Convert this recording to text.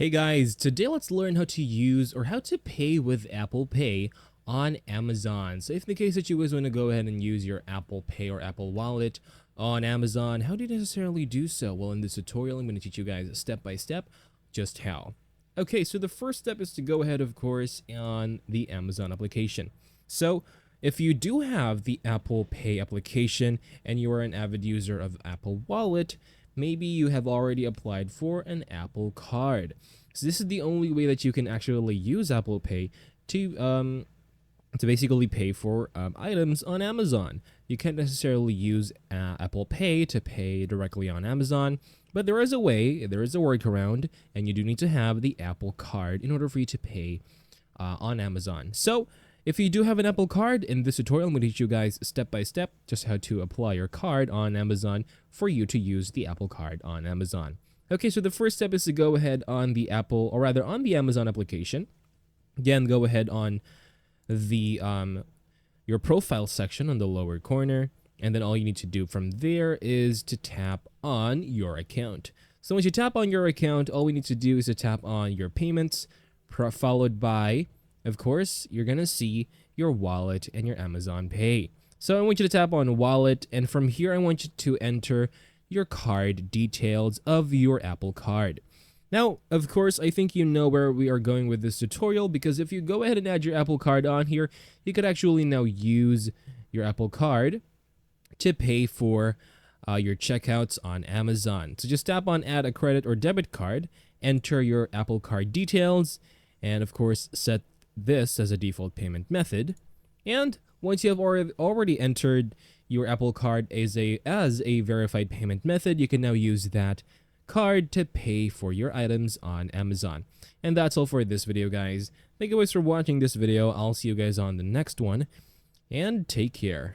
Hey guys, today let's learn how to use or how to pay with Apple Pay on Amazon. So if in the case that you guys want to go ahead and use your Apple Pay or Apple Wallet on Amazon, how do you necessarily do so? Well, in this tutorial, I'm going to teach you guys step by step just how. Okay, so the first step is to go ahead, of course, on the Amazon application. So if you do have the Apple Pay application and you are an avid user of Apple Wallet, maybe you have already applied for an Apple Card. So this is the only way that you can actually use Apple Pay to basically pay for items on Amazon. You can't necessarily use Apple Pay to pay directly on Amazon, but there is a way, there is a workaround, and you do need to have the Apple Card in order for you to pay on Amazon. So if you do have an Apple Card, in this tutorial, I'm going to teach you guys step by step just how to apply your card on Amazon for you to use the Apple Card on Amazon. Okay, so the first step is to go ahead on the Apple, or rather on the Amazon application. Again, go ahead on the your profile section on the lower corner, and then all you need to do from there is to tap on your account. So once you tap on your account, all we need to do is to tap on your payments, followed by, of course, you're gonna see your wallet and your Amazon Pay. So I want you to tap on wallet, and from here I want you to enter your card details of your Apple Card. Now, of course, I think you know where we are going with this tutorial, because if you go ahead and add your Apple Card on here, you could actually now use your Apple Card to pay for your checkouts on Amazon. So just tap on add a credit or debit card, enter your Apple Card details, and of course set this as a default payment method. And once you have already entered your Apple Card as a verified payment method, you can now use that card to pay for your items on Amazon. And that's all for this video, guys. Thank you guys for watching this video. I'll see you guys on the next one, and take care.